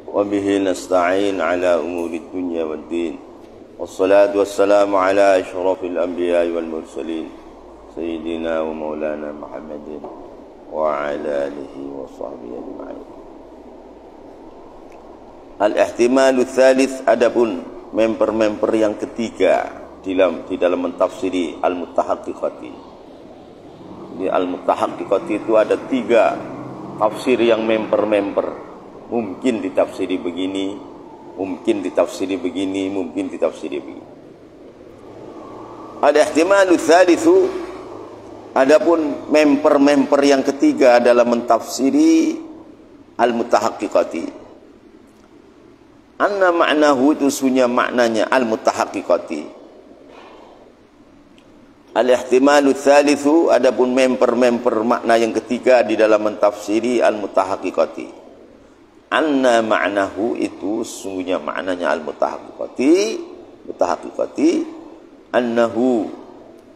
wa bihi nasta'in ala umuri dunya waddin. Wassalatu wassalamu ala asyrafil anbiya'i wal mursalin sayyidina wa maulana Muhammadin wa ala alihi wa sahbihi ajma'in. Al-ihtimalu tsalits, adapun member-member yang ketiga di dalam mentafsiri al-mutahaqqiqati. Di al-mutahaqqiqati itu ada 3 tafsir yang member-member. Mungkin ditafsiri begini, mungkin ditafsiri begini, mungkin ditafsiri begini. Al-ihtimalu tsalitsu, adapun member-member yang ketiga dalam mentafsiri al-mutahaqqiqati. Anna ma'nahu, itu sunya maknanya al-mutahaqqiqati. Al-ihtimalu tsalitsu, adapun member-member makna yang ketiga di dalam mentafsiri al-mutahaqqiqati. Anna ma'nahu, itu sungguhnya maknanya mutahaqqiqati, annahu,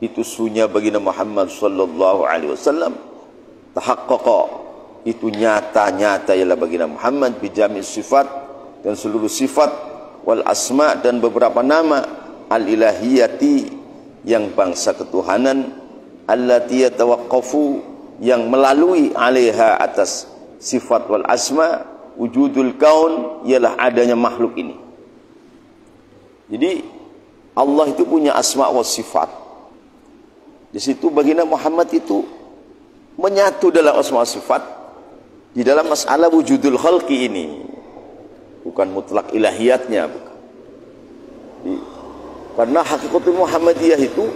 itu sungguhnya baginda Muhammad sallallahu alaihi wasallam, tahaqqaqa, itu nyata-nyata ialah baginda Muhammad bijami' sifat, dan seluruh sifat, wal asma, dan beberapa nama, al ilahiyati, yang bangsa ketuhanan, allati yatawaqqafu, yang melalui alaiha, atas sifat wal asma, wujudul kaun, ialah adanya makhluk ini. Jadi Allah itu punya asma wa sifat. Di situ baginda Muhammad itu menyatu dalam asma wa sifat di dalam masalah wujudul khalqi ini. Bukan mutlak ilahiyatnya, bukan. Karena hakikatul Muhammadiyah itu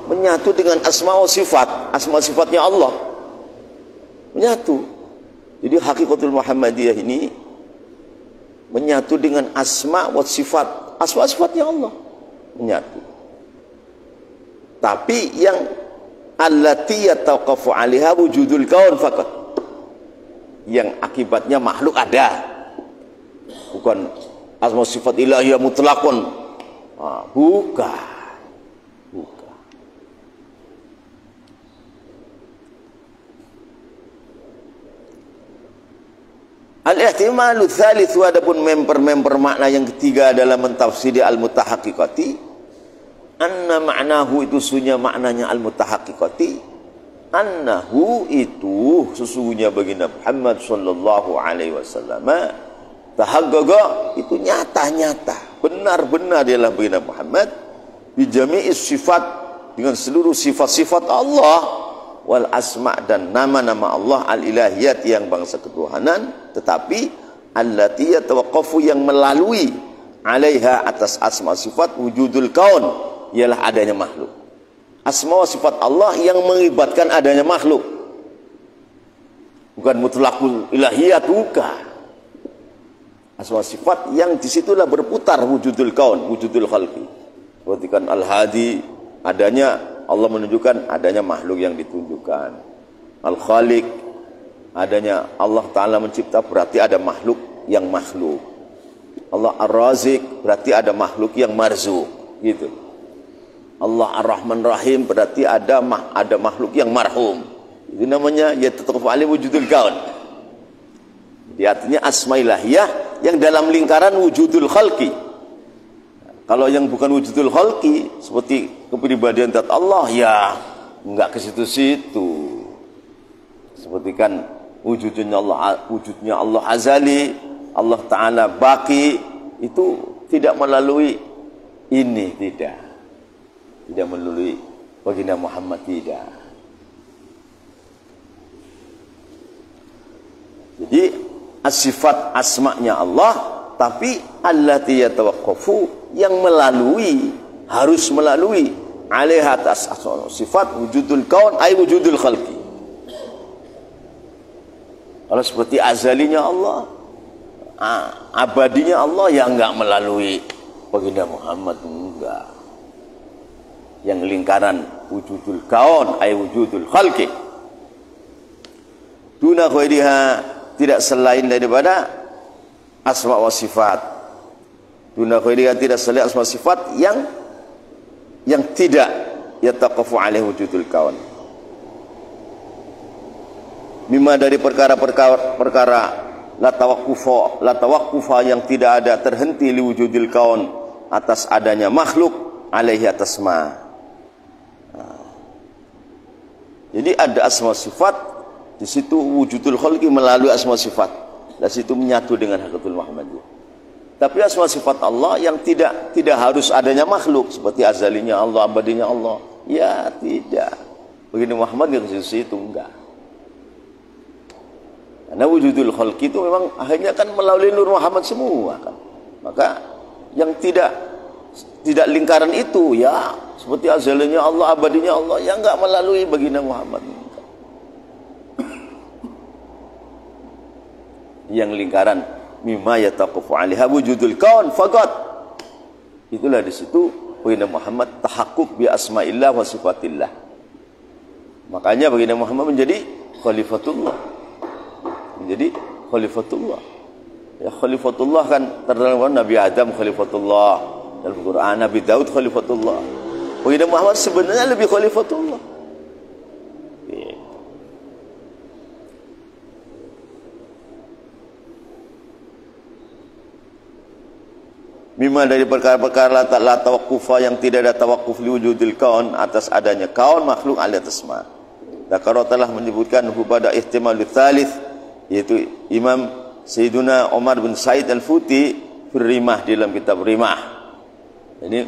menyatu dengan asma wa sifat, asma sifatnya Allah. Menyatu. Jadi hakikatul Muhammadiyah ini menyatu dengan asma wa sifat, asma sifatnya Allah menyatu. Tapi yang allati yatawaqafu 'alaiha wujudul kaun faqat, yang akibatnya makhluk ada. Bukan asma sifat ilahiyah mutlakun. Bukan. Al-ihtimalu tsalits, adapun member-member makna yang ketiga dalam mentafsiri al-mutahaqqiqati. Anna ma'nahu, itu sesungguhnya maknanya al-mutahaqqiqati. Annahu, itu sesungguhnya baginda Muhammad sallallahu alaihi wasallam, tahaqqaqa, itu nyata-nyata, benar-benar ialah baginda Muhammad bijami'is sifat, dengan seluruh sifat-sifat Allah, wal asma, dan nama-nama Allah al-ilahiyat, yang bangsa ketuhanan, tetapi allati yatawaqqafu, yang melalui alaiha, atas asma sifat, wujudul kaun, ialah adanya makhluk. Asma wa sifat Allah yang mengibatkan adanya makhluk, bukan mutlakul ilahiyat, bukan. Asma sifat yang disitulah berputar wujudul kaun, wujudul khalqi. Seperti kan al-hadi, adanya Allah menunjukkan adanya makhluk yang ditunjukkan. Al-khaliq, adanya Allah Ta'ala mencipta, berarti ada makhluk yang makhluk. Allah ar-razik, berarti ada makhluk yang marzuk, gitu. Allah ar-rahman rahim, berarti ada makhluk yang marhum. Itu namanya yatataqqafu alaihi wujudul kaun. Jadi artinya asma ilahiyah yang dalam lingkaran wujudul khalqi. Kalau yang bukan wujudul khalqi, seperti kepribadian zat Allah, ya enggak ke situ-situ. Seperti kan wujudnya Allah azali, Allah Ta'ala baqi, itu tidak melalui ini, tidak melalui baginda Muhammad, tidak. Jadi as-sifat asma'nya Allah, tapi allati yatawaqqafu, yang melalui, harus melalui alaiha, atas sifat wujudul kaun, ay wujudul khalqi. Kalau seperti azalinya Allah, abadinya Allah, yang enggak melalui baginda Muhammad, enggak. Yang lingkaran wujudul kaun, ay wujudul khalqi. Duna ghairiha, tidak selain daripada asma wa sifat. Duna ghairiha, tidak selain asma sifat yang tidak yataqafu alaihi wujudul kaun. Mimma, dari perkara-perkara la tawaqqufa yang tidak ada terhenti li wujudil kaun atas adanya makhluk alaihi atas ma. Jadi ada asma sifat di situ wujudul khalqi melalui asma sifat. Dari situ menyatu dengan hakikatul Muhammadiyah. Tapi asma sifat Allah yang tidak harus adanya makhluk seperti azalinya Allah, abadinya Allah. Ya tidak. Begini Muhammad yang di situ enggak. Karena wujudul khalqi itu memang akhirnya kan melalui Nur Muhammad semua kan. Maka yang tidak lingkaran itu ya seperti azalinya Allah, abadinya Allah yang enggak melalui baginda Muhammad. Yang lingkaran mimma yataqufu 'alaiha wujudul kaun faqat. Itulah di situ baginda Muhammad tahaqquk bi asma'illah wa sifatillah. Makanya baginda Muhammad menjadi khalifatullah. Menjadi khalifatullah. Ya khalifatullah kan terdalam Nabi Adam khalifatullah, dalam Quran Nabi Daud khalifatullah. Baginda Muhammad sebenarnya lebih khalifatullah. Mimma dari perkara-perkara la tawaqqufa yang tidak ada tawaquf li wujudil kaun atas adanya kaun makhluk al atasma. Dzakara telah menyebutkan pada ihtimal tsalits yaitu Imam Sayyiduna Umar bin Said Al-Futi Rimah di dalam kitab Rimah. Ini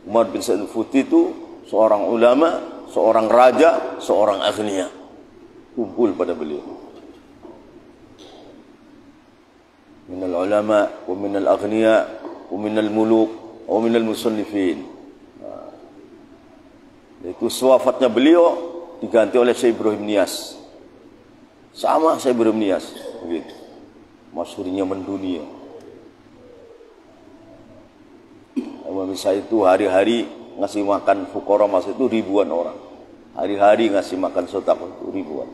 Umar bin Said Al-Futi itu seorang ulama, seorang raja, seorang aghnia. Kumpul pada beliau. Minal ulama wa minal aghnia wa minal muluk wa minal musannifin. Itu wafatnya beliau diganti oleh Syekh Ibrahim Niyas. Sama Syekh Ibrahim Niyas begitu. Masyhurnya mendunia. Misalnya itu hari-hari ngasih makan fuqara masa itu ribuan orang. Hari-hari ngasih makan sedekah itu ribuan.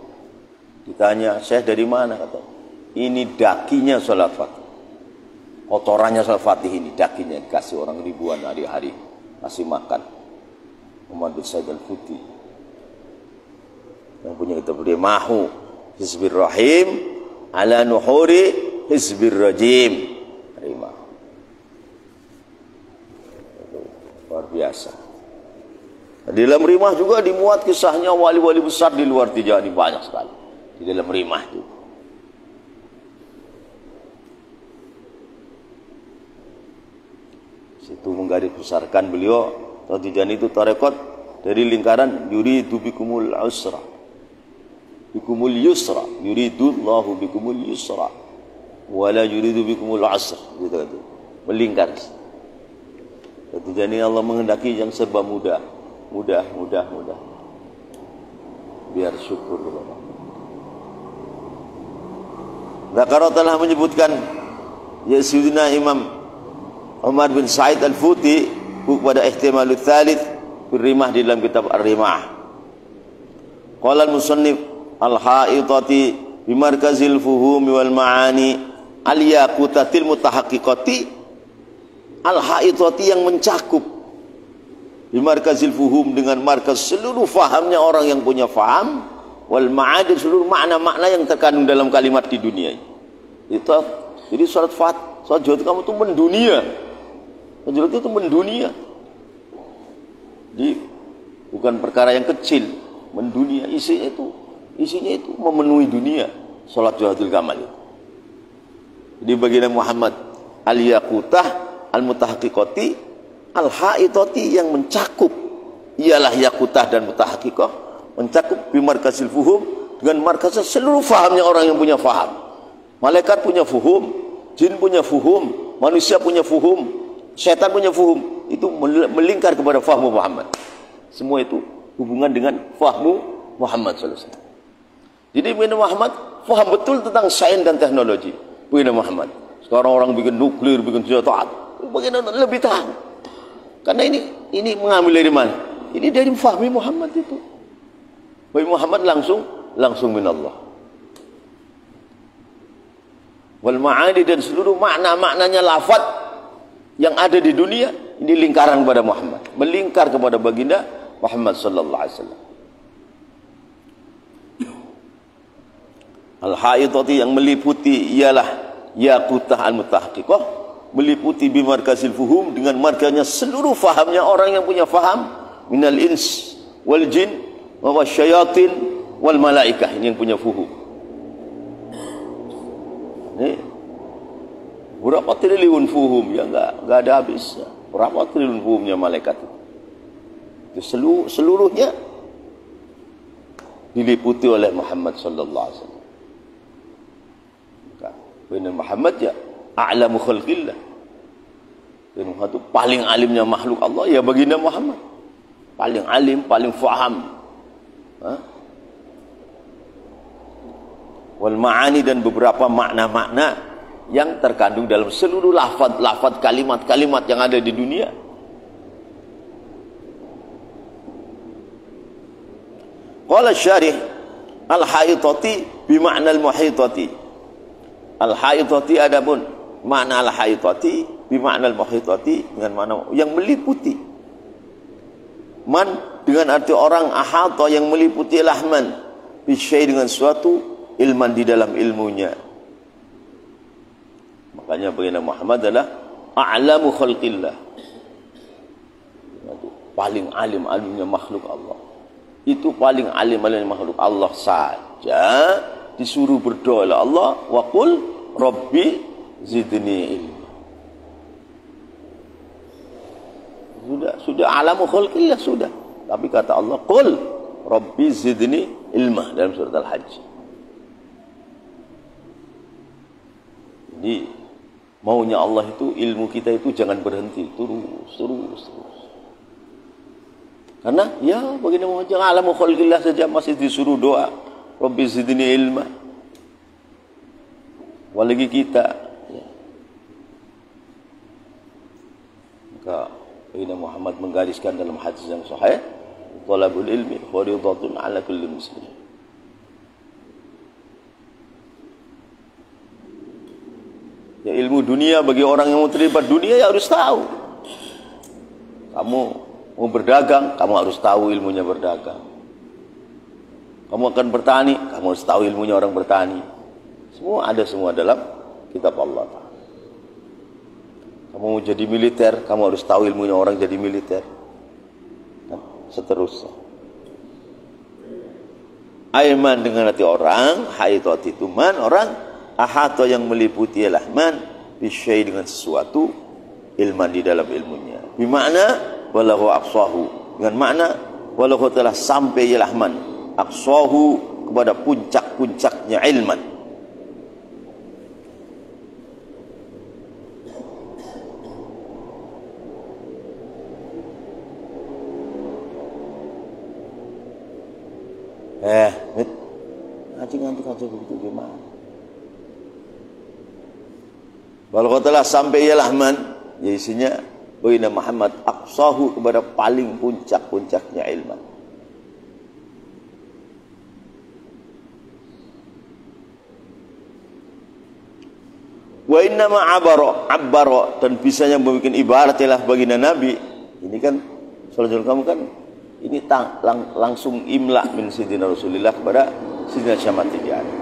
Ditanya, "Syekh dari mana?" kata. "Ini dakinya salat Fatih. Kotorannya salat Fatih ini dakinya dikasih orang ribuan hari-hari ngasih makan." Umar bin Said Al-Futi yang punya kitab Rimahu Hizbir Rahim ala nuhuri Hizbir Rajim. Rimah. Luar biasa. Di dalam Rimah juga dimuat kisahnya wali-wali besar di luar Tijani banyak sekali. Di dalam Rimah itu. Situ menggaris besarkan beliau Tijani itu tarekat dari lingkaran yuridu bikumul usra. Bikumul yusra, yuridullahu bikumul yusra wala yuridu bikumul asr, gitu. Melingkar. Jadi Allah menghendaki yang serba mudah. Biar syukur kepada Allah. Dzakara telah menyebutkan Sayyidina Imam Umar bin Said Al-Futi pada ihtimalut tsalits Rimah di dalam kitab Ar-Rimah. Qala al-musannif al-haitati bimarkazil fuhumi wal ma'ani al-yaqutatil mutahaqqiqati. Al-haitati yang mencakup bimarkazil fuhum dengan markaz seluruh fahamnya orang yang punya faham, wal ma'ani seluruh makna-makna yang terkandung dalam kalimat di dunia ini. Itu jadi salat Jumat kamu itu mendunia. Jumat itu mendunia. Jadi bukan perkara yang kecil, mendunia. Isinya itu memenuhi dunia. Salat Jumatul Kamal itu. Jadi baginda Muhammad al-yaqutah al-mutahaqqiqati al-haitati yang mencakup ialah yaqutah dan mutahaqqiqah mencakup bimarkazil fuhum dengan markaz seluruh fahamnya orang yang punya faham. Malaikat punya fuhum, jin punya fuhum, manusia punya fuhum, setan punya fuhum. Itu melingkar kepada fahmu Muhammad. Semua itu hubungan dengan fahmu Muhammad SAW. Jadi Baginda Muhammad faham betul tentang sains dan teknologi. Baginda Muhammad. Sekarang orang bikin nuklir, bikin senjata, Baginda lebih tahu. Karena ini mengambil dari mana? Ini dari fahmi Muhammad itu. Baginda Muhammad langsung min Allah. Wal ma'ani dan seluruh makna-maknanya lafaz yang ada di dunia ini lingkaran kepada Muhammad, melingkar kepada baginda Muhammad sallallahu alaihi wasallam. Al-haitati yang meliputi ialah Yaqutah al-Mutahaqqiqah, meliputi bimarkazil fuhum, dengan markanya seluruh fahamnya orang yang punya faham, minal ins wal jin wa syayatin wal malaikah. Ini yang punya fuhum. Ini berapa triliun fuhum ya, enggak ada habisnya. Berapa triliun fuhumnya malaikat itu seluruhnya diliputi oleh Muhammad sallallahu alaihi wasallam. Benar Muhammad ya a'lamu khalqillah. Dan Muhammad itu paling alimnya makhluk Allah ya baginda Muhammad. Paling alim, paling faham. Wal ma'ani, dan beberapa makna-makna yang terkandung dalam seluruh lafaz-lafaz, kalimat-kalimat yang ada di dunia. Qala syarih al-haitati bima'na al-muhitati. Al-haitati, adapun makna al-haitati bima'na al-muhitati, dengan makna yang meliputi. Man dengan arti orang, ahata yang meliputi, lahman bisyai dengan suatu, ilman di dalam ilmunya. Makanya baginda Muhammad adalah a'lamu khalqillah, paling alim-alimnya makhluk Allah. Itu paling alim-alimnya makhluk Allah saja disuruh berdoa oleh Allah, wa qul rabbi zidni ilma. Sudah alamu khalqillah sudah. Tapi kata Allah, qul rabbi zidni ilma, dalam surat Al-Hajj. Jadi maunya Allah itu ilmu kita itu jangan berhenti, terus. Karena ya baginda Muhammad jangan alamu khalqillah saja masih disuruh doa rabbi zidni ilma. Walagi kita ya. Maka baginda Muhammad menggariskan dalam hadis yang sahih, talabul ilmi fardhatun ala kulli muslim. Ya, ilmu dunia bagi orang yang mau terlibat dunia ya harus tahu. Kamu mau berdagang, kamu harus tahu ilmunya berdagang. Kamu akan bertani, kamu harus tahu ilmunya orang bertani. Semua ada semua dalam kitab Allah. Kamu mau jadi militer, kamu harus tahu ilmunya orang jadi militer. Dan seterusnya. Aiman dengan hati orang, haitati itu man orang, ahata yang meliputi lahman bisyai dengan sesuatu, ilman di dalam ilmunya. Bimakna walahu aqsahu, dengan makna walahu telah sampai lahman aqsahu, kepada puncak-puncaknya ilman. Ngaji begitu gimana? Walau telah sampai ya lahman, ya isinya baginda Muhammad aqsahu, kepada paling puncak-puncaknya ilmu. Wa innama abbara, dan bisanya membuat ibarat ialah baginda Nabi. Ini kan saudara kamu kan ini langsung imla min sidina Rasulillah kepada Sidina Syamad Tijani.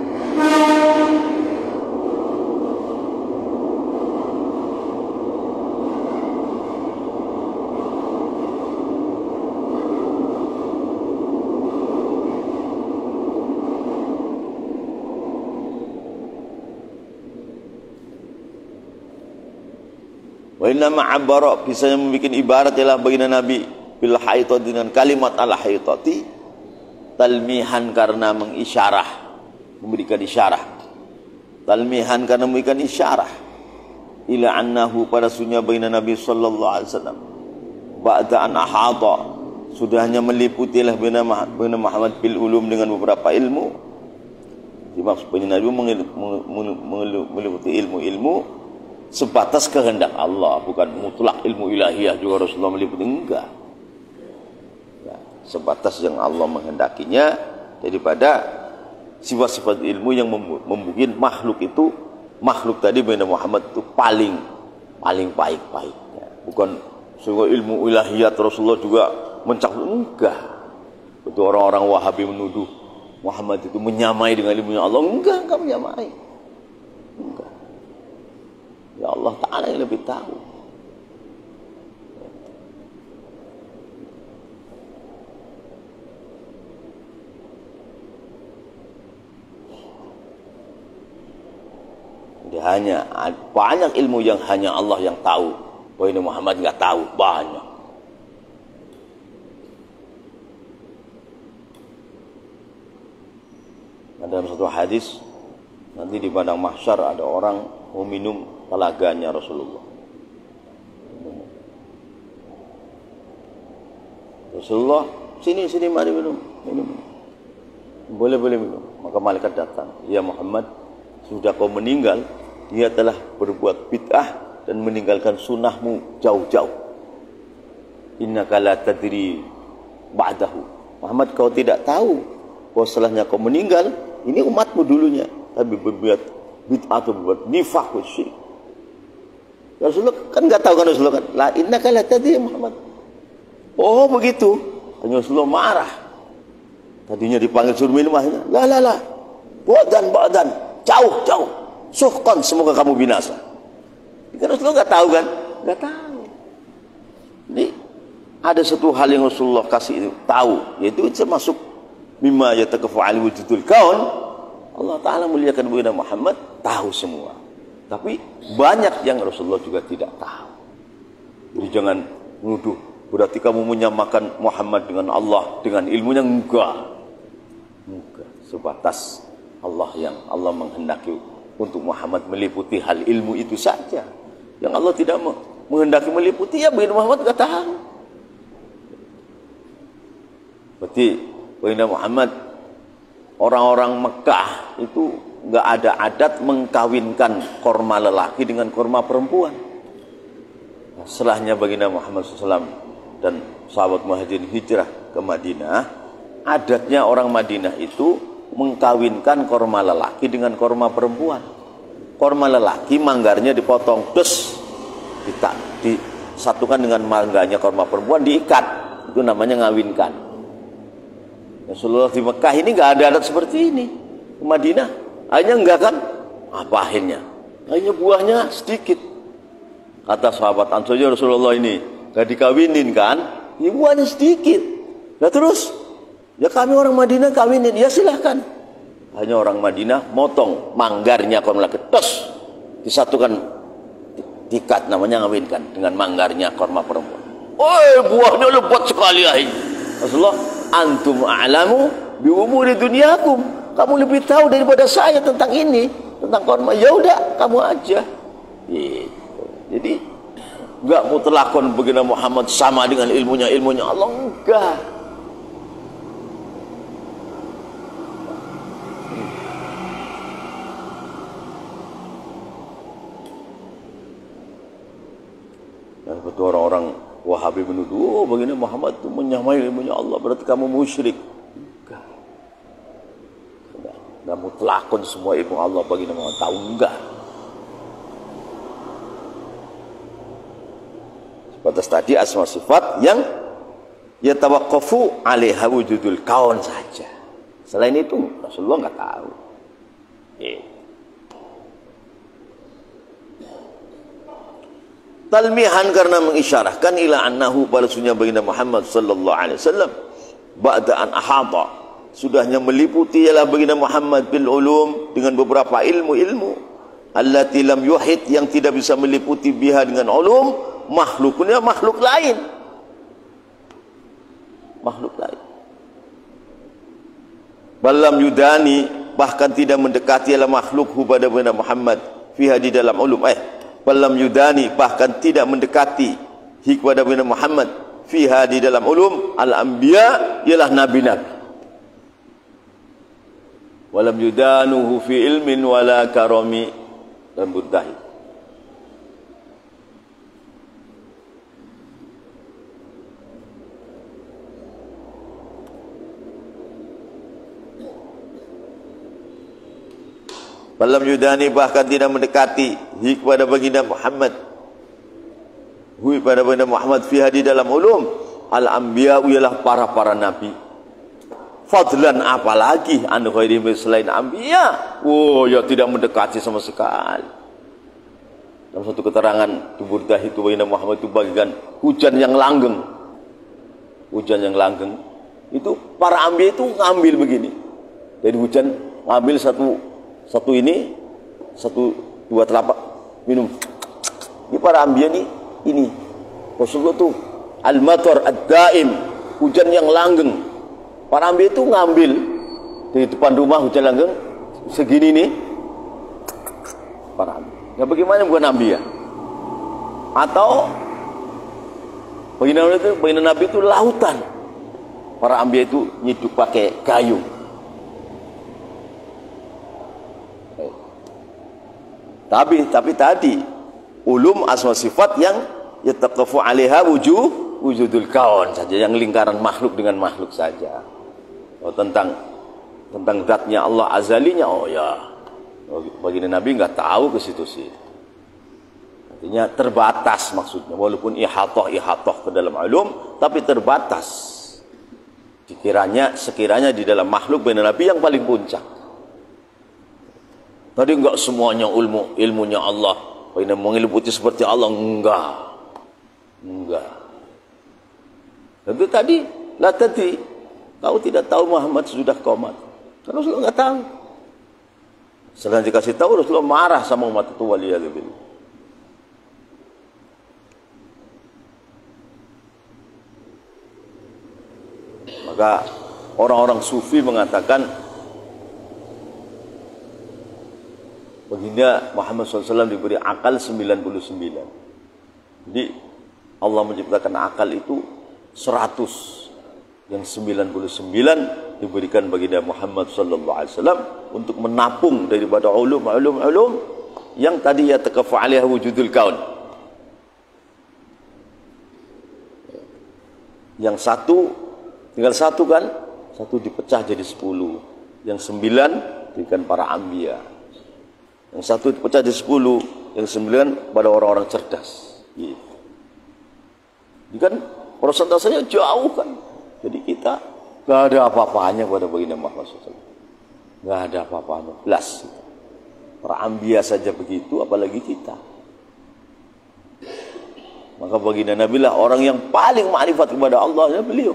Wa inna ma'abbara, bisanya membuat ibarat ialah baginda Nabi bil haitati, dengan kalimat al haitati, talmihan karena mengisyarah, memberikan isyarah. Talmihan karena memberikan isyarah, ila annahu, pada sunnah baginda Nabi sallallahu alaihi wasallam, ba'da an ahata, sudahnya meliputilah baginda Muhammad bil ulum, dengan beberapa ilmu. Dimaksud baginda Nabi meliputi ilmu-ilmu sebatas kehendak Allah, bukan mutlak ilmu ilahiyah juga Rasulullah meliputi, enggak ya, sebatas yang Allah menghendakinya daripada sifat-sifat ilmu yang membuat makhluk itu, makhluk tadi baginda Muhammad itu paling baik-baiknya, bukan semua ilmu ilahiyat Rasulullah juga mencakup, enggak. Itu orang-orang Wahabi menuduh Muhammad itu menyamai dengan ilmunya Allah, enggak menyamai, enggak. Ya Allah Ta'ala yang lebih tahu. Jadi hanya banyak ilmu yang hanya Allah yang tahu. Wah, ini Muhammad nggak tahu, banyak. Dalam satu hadis, nanti di padang mahsyar ada orang mau minum telaganya Rasulullah. Rasulullah, sini mari minum. Boleh minum. Maka malaikat datang. Ya Muhammad, sudah kau meninggal, dia telah berbuat bid'ah dan meninggalkan sunnahmu jauh-jauh. Innaka la tadri ba'dahu. Muhammad, kau tidak tahu bahwa setelahnya kau meninggal, ini umatmu dulunya, tapi berbuat bid'ah atau berbuat nifaq wa syirik. Rasulullah kan enggak tahu kan Rasulullah kan. La innaka la tadri Muhammad. Oh begitu. Hanya Rasulullah marah. Tadinya dipanggil suruh minum, akhirnya la. Ba'dan. Jauh. Suhqan, semoga kamu binasa. Kan Rasulullah enggak tahu kan? Enggak tahu. Jadi ada satu hal yang Rasulullah kasih tahu, yaitu termasuk mimma yatakafu ali wujudul kaun. Allah Ta'ala muliakan Nabi Muhammad tahu semua, tapi banyak yang Rasulullah juga tidak tahu. Jadi jangan menuduh berarti kamu menyamakan Muhammad dengan Allah dengan ilmunya. Enggak, sebatas Allah yang Allah menghendaki untuk Muhammad meliputi hal ilmu itu saja. Yang Allah tidak menghendaki meliputi, ya Nabi Muhammad enggak tahu. Berarti Nabi Muhammad, orang-orang Mekah itu nggak ada adat mengkawinkan korma lelaki dengan korma perempuan. Setelahnya baginda Muhammad SAW dan sahabat Muhajirin hijrah ke Madinah, adatnya orang Madinah itu mengkawinkan korma lelaki dengan korma perempuan. Korma lelaki manggarnya dipotong, disatukan dengan manggarnya korma perempuan, diikat, itu namanya ngawinkan. Rasulullah di Mekah ini nggak ada adat seperti ini. Di Madinah akhirnya enggak kan? Apa akhirnya? Akhirnya buahnya sedikit. Kata sahabat Ansor, Rasulullah ini nggak dikawinin kan? Ya buahnya sedikit. Nah terus, ya kami orang Madinah kawinin, ya silahkan. Hanya orang Madinah motong manggarnya korma laki, disatukan, dikat, namanya ngawinkan dengan manggarnya korma perempuan. Buahnya lebat sekali akhirnya. Rasulullah, antum a'lamu bi umuri dunyakum. Kamu lebih tahu daripada saya tentang ini, tentang korma. Ya udah, kamu aja. Gitu. Jadi enggak mutlakon baginda Muhammad sama dengan ilmunya Allah, enggak. Dan betul orang-orang Wahabi menuduh, baginda Muhammad itu menyamai ilmunya Allah, berarti kamu musyrik. Enggak mutlakun semua ilmu Allah baginda Muhammad tahu, enggak. Sebatas tadi asma sifat yang yatawaqqafu 'alaiha wujudul kaun saja. Selain itu Rasulullah enggak tahu. Talmihan, karena mengisyarahkan ila annahu, balasunya baginda Muhammad sallallahu alaihi wasallam ba'da an ahata, sudahnya meliputi ialah baginda Muhammad bil ulum, dengan beberapa ilmu-ilmu allati lam yuhit, yang tidak bisa meliputi biha dengan ulum makhluknya, makhluk lain. Balam yudani, bahkan tidak mendekati ialah makhluk pada baginda Muhammad fiha, di dalam ulum. Balam yudani, bahkan tidak mendekati kepada Nabi Muhammad fiha, di dalam ulum al-anbiya, ialah nabi-nabi. Walam yudanuhu fi ilmin wala karami dan budahi. Balam yudani, bahkan tidak mendekati kepada baginda Muhammad, kepada baginda Muhammad fiha, di dalam ulum al-anbiya, ialah para nabi. Fadlan, apalagi an ghairihim, selain anbiya, ya tidak mendekati sama sekali. Dalam satu keterangan di Burdah itu baginda Muhammad itu bagikan hujan yang langgeng. Hujan yang langgeng itu para ambiya itu ngambil begini. Dari hujan ngambil satu ini, satu dua telapak minum. Ini para ambiya ini. Rasulullah tuh al-matar ad-daim, hujan yang langgeng. Para ambiya itu ngambil di depan rumah hujan langgeng segini nih. Para ambiya. Ya bagaimana bukan ambiya? Atau baginda Nabi itu lautan. Para ambiya itu nyiduk pakai gayung. Tapi tadi ulum asma sifat yang yataqafu 'alaiha wujudul kaun saja, yang lingkaran makhluk dengan makhluk saja. Oh, tentang zatnya Allah azalinya, oh ya, baginda Nabi nggak tahu ke situ sih. Artinya terbatas maksudnya, walaupun ihatah ke dalam ulum, tapi terbatas. Sekiranya di dalam makhluk baginda Nabi yang paling puncak. Tadi enggak semuanya ilmunya Allah, baginda mengeliputi seperti Allah, enggak. Tentu tadi la tadri, kau tidak tahu Muhammad sudah qomat. Rasulullah enggak tahu. Setelah dikasih tahu, Rasulullah marah sama umat itu, waliyadzubillah. Maka orang-orang sufi mengatakan baginda Muhammad SAW diberi akal 99. Jadi Allah menciptakan akal itu 100. Yang 99 diberikan baginda Muhammad SAW untuk menapung daripada ulum yang tadi ya taqafu 'alaiha wujudul kaun. Yang tinggal satu kan, satu dipecah jadi 10. Yang 9 diberikan para anbiya. Yang satu dipecah jadi 10, yang 9 pada orang-orang cerdas. Gitu. Ini kan persentasenya jauh kan. Jadi kita gak ada apa-apanya pada baginda Muhammad SAW. Gak ada apa-apanya. Belas. Para anbiya saja begitu, apalagi kita. Maka baginda Nabi lah orang yang paling ma'rifat kepada Allah, ya beliau.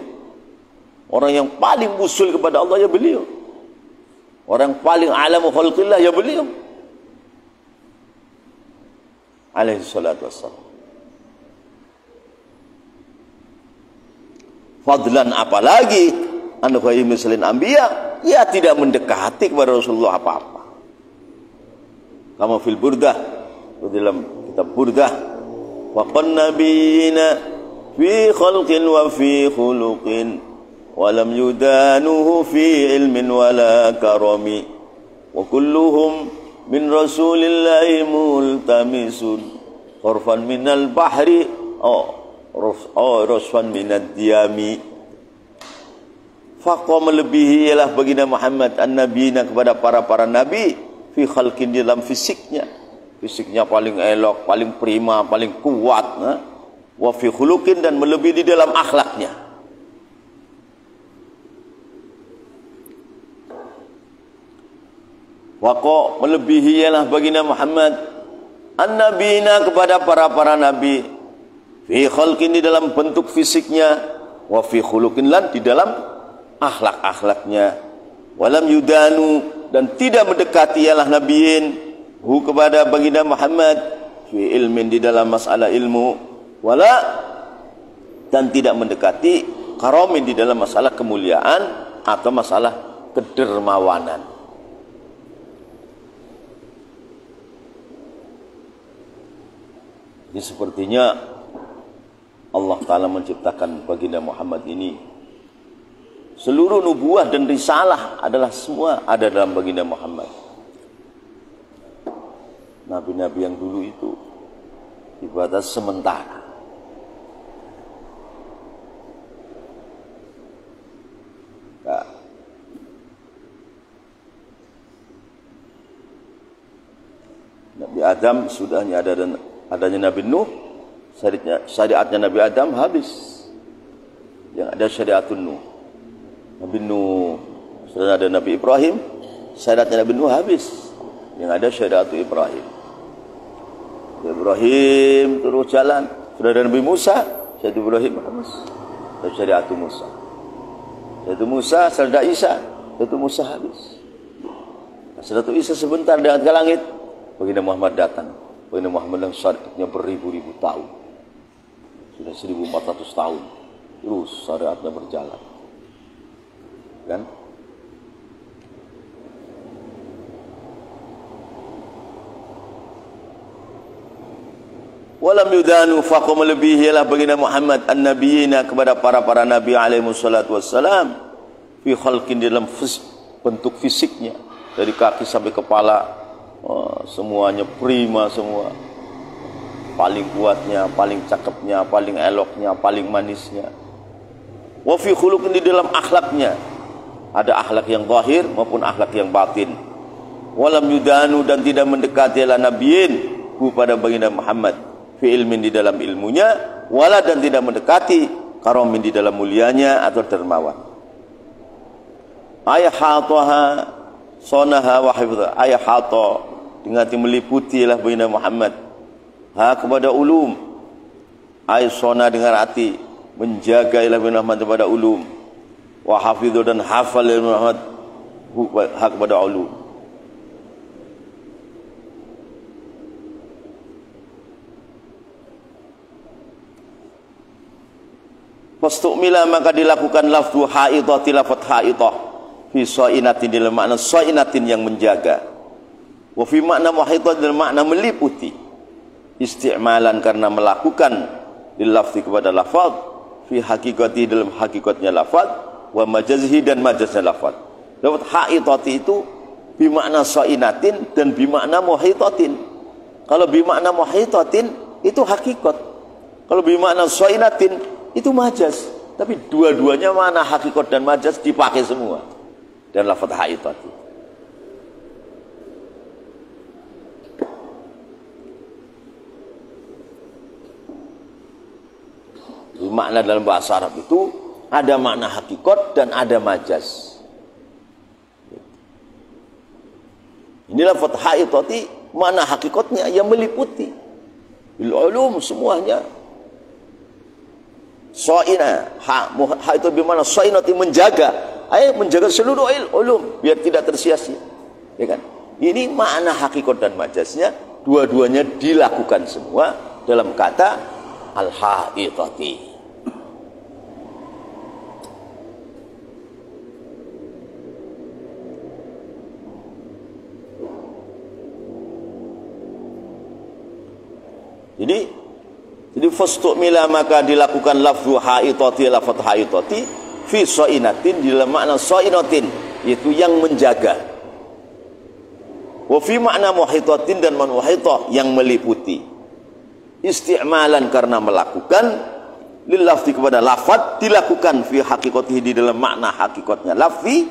Orang yang paling usul kepada Allah, ya beliau. Orang yang paling alamu khalqillah, ya beliau. Alaihi salatu wassalam. Fadlan apalagi an ghairi mislin anbiya, ya tidak mendekati kepada Rasulullah apa-apa. Kama fil Burdah, dalam kitab Burdah, wa qan nabiyina fi khalqin wa fi khuluqin wa lam yudanuhu fi ilmin wala karami wa kulluhum min rasulillahi multamisun qurfan minal bahri Rosfan minad diyami. Faqwa melebihi ialah baginda Muhammad an-nabiyina kepada para nabi fi khalqin, dalam fisiknya paling elok, paling prima, paling kuat, wa fi khuluqin, dan melebihi di dalam akhlaknya. Faqwa melebihi ialah baginda Muhammad an-nabiyina kepada para nabi fi khalqin, di dalam bentuk fisiknya, wa fi khuluqin, lan di dalam akhlak-akhlaknya, walam yudanu, dan tidak mendekati ialah nabiyin hu kepada baginda Muhammad fi ilmin, di dalam masalah ilmu, wala, dan tidak mendekati karomin, di dalam masalah kemuliaan atau masalah kedermawanan. Jadi sepertinya Allah Ta'ala menciptakan baginda Muhammad ini, seluruh nubuah dan risalah adalah semua ada dalam baginda Muhammad. Nabi-nabi yang dulu itu ibadah sementara. Nah, Nabi Adam sudahnya adanya Nabi Nuh, syariatnya Nabi Adam habis. Yang ada syariatun Nuh. Nabi Nuh, sudah ada Nabi Ibrahim, syariatnya Nabi Nuh habis. Yang ada syariatun Ibrahim. Ibrahim terus jalan. Sudah ada Nabi Musa, Syed Ibrahim habis. Syariat Musa. Syed Musa, Syed Isa, Syed Musa habis. Syed Isa sebentar diangkat ke langit. Baginda Muhammad datang. Baginda Muhammad yang syariatnya beribu-ribu tahun. Sudah 1400 tahun. Terus syariatnya berjalan. Kan? Walam yudanu faqam lebih ialah baginda Muhammad an-nabiyina kepada para nabi alaihi wassalatu wassalam fi khalqin dalam bentuk fisiknya dari kaki sampai kepala semuanya prima semua, paling kuatnya, paling cakepnya, paling eloknya, paling manisnya. Wa fi khuluqin di dalam akhlaknya ada akhlak yang zahir maupun akhlak yang batin. Walam yudanu dan tidak mendekati ala nabiyin kepada baginda Muhammad fi ilmin di dalam ilmunya, wala dan tidak mendekati karomin di dalam mulianya atau dermawan. Ayah hataha sonaha wa hifdha. Ayah hata dengan meliputi lah baginda Muhammad ha kepada ulum. Ayah sona dengan arti menjaga ilah baginda Muhammad kepada ulum, wa hafidhu dan hafal ilah Muhammad ha kepada ulum. Fastu'mila maka dilakukan lafzu haidati lafaz haidah fi sainatin dalam makna sainatin yang menjaga, wa fi makna muhitat dalam makna meliputi, isti'malan karena melakukan lil lafzi kepada lafaz fi hakikati dalam hakikatnya lafaz, wa majazhi dan majaznya lafaz. Lafaz haidati itu bi makna sainatin dan bi makna muhitatin. Kalau bi makna muhitatin itu hakikat, kalau bi makna sainatin itu majaz, tapi dua-duanya mana hakikat dan majaz dipakai semua dan lafaz haitat. Makna dalam bahasa Arab itu ada makna hakikat dan ada majaz. Ini lafaz haitati makna hakikatnya yang meliputi bil ulum semuanya. So'ina ha itu bagaimana so'inati menjaga, menjaga seluruh ulum biar tidak tersia-sia, ya kan? Ini makna hakikat dan majaznya dua-duanya dilakukan semua dalam kata al-haitati. Jadi fastu'mila maka dilakukan lafzu haitati lafaz haitati fi sainatin di dalam makna sainatin yaitu yang menjaga, wa fi makna muhitatin dan man muhitah yang meliputi, isti'malan karena melakukan lil lafzi kepada lafaz dilakukan fi hakikatihi di dalam makna hakikatnya lafzi,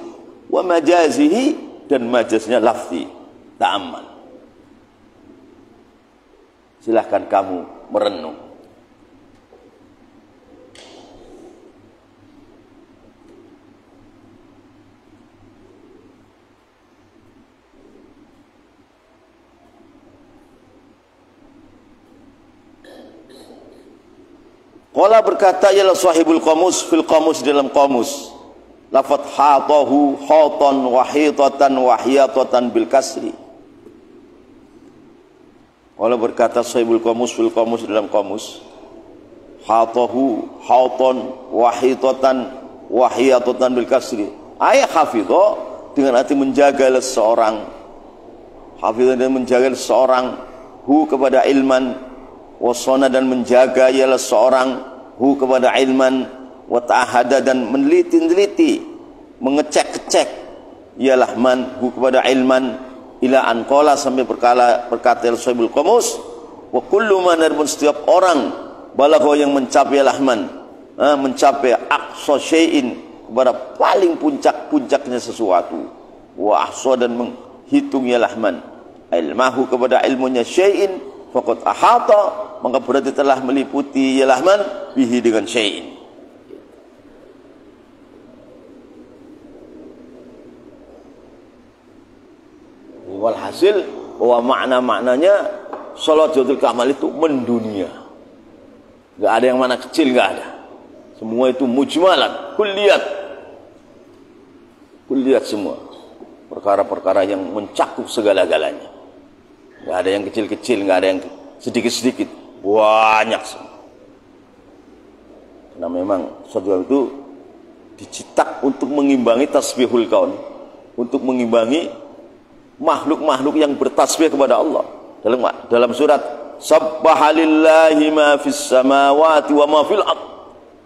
wa majazihi dan majaznya lafzi. Ta'ammal, silahkan kamu merenung. Qala berkata ialah sahibul qamus fil qamus dalam qamus lafaz hatahu hatan wahitatan wahiyatatan bil kasri. Qala berkata sahibul qamus fil qamus dalam qamus hatahu hatan wahitatan wahiyatatan bil kasri. Ayat hafidho dengan arti menjaga seseorang, hafidho dan menjaga seseorang hu kepada ilman, wasona dan menjaga ialah seorang hu kepada ilman, wa ta'ahada dan meneliti mengecek-cek ialah man hu kepada ilman, ila anqala sampai berkata sahibul qamus wa kullu man pun setiap orang balagha yang mencapai ialah man mencapai aqsa syai'in kepada paling puncaknya sesuatu, wa ahsa dan menghitung ialah man ilmahu kepada ilmunya syai'in faqad ahata maka berarti telah meliputi ialah man bihi dengan syai'in. Walhasil bahwa makna-maknanya salat Jawharatul Kamal itu mendunia. Enggak ada yang mana kecil, enggak ada. Semua itu mujmalan, kulliyat semua. Perkara-perkara yang mencakup segala-galanya. Enggak ada yang kecil-kecil, enggak ada yang sedikit-sedikit. Banyak semua. Karena memang salat itu diciptak untuk mengimbangi tasbihul kaun, untuk mengimbangi makhluk-makhluk yang bertasbih kepada Allah. Dalam surat Sabbahalillahi ma fis samawati wa ma fil ard.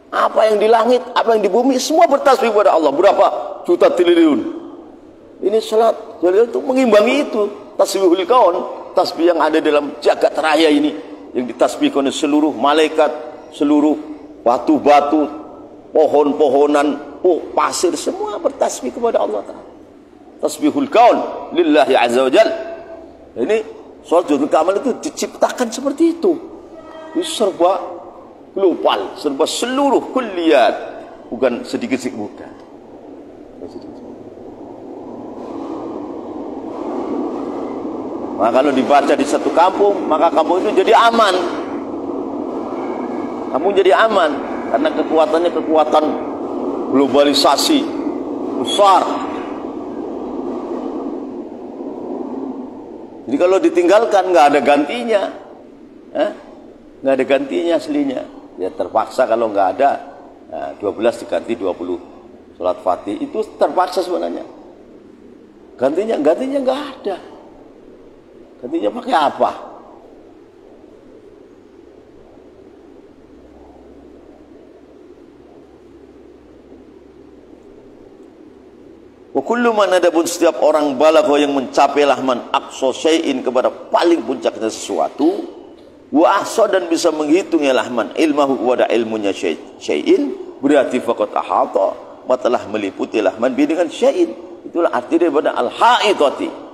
Apa yang di langit, apa yang di bumi, semua bertasbih kepada Allah. Berapa juta triliun. Ini salat Jalil itu mengimbangi itu, tasbihul kaun, tasbih yang ada dalam jagat raya ini, yang ditasbihkan oleh seluruh malaikat, seluruh batu-batu, pohon-pohonan, pasir, semua bertasbih kepada Allah Ta'ala. Tasbihul kaun lillahi azza wa jal. Ini salat Jawharatul Kamal itu diciptakan seperti itu. Ini serba global, serba seluruh kulliyat, bukan sedikit-sedikit, bukan. Maka kalau dibaca di satu kampung, maka kampung itu jadi aman. Kamu jadi aman karena kekuatannya kekuatan globalisasi besar. Jadi kalau ditinggalkan nggak ada gantinya, nggak ada gantinya aslinya. Ya terpaksa kalau nggak ada, 12 diganti 20 salat Fatih itu terpaksa sebenarnya. Gantinya nggak ada. Gantinya pakai apa? Wa kullu man, adapun setiap orang balagha yang mencapai lahman aqsa syai'in, kepada paling puncaknya sesuatu, wa ahsa, dan bisa menghitung ya lahman ilmahu, kepada ilmunya syai'in, berarti faqad ahata, telah meliputi lahman bi dengan syai'in. Itulah arti daripada al-haitati.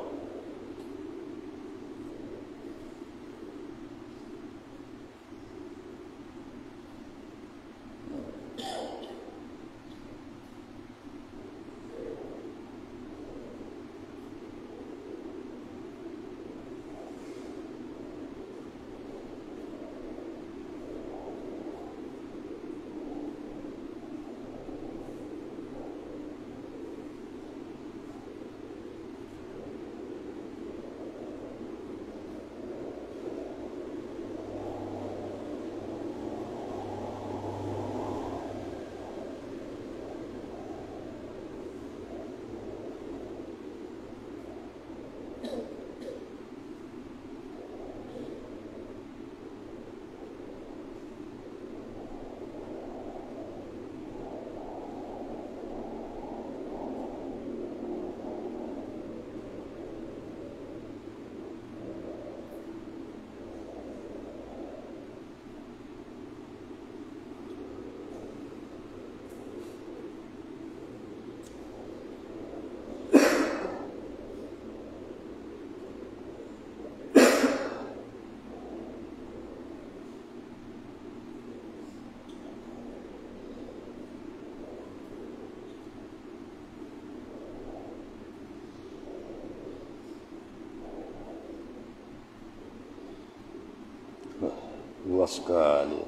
Luas sekali.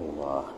Allah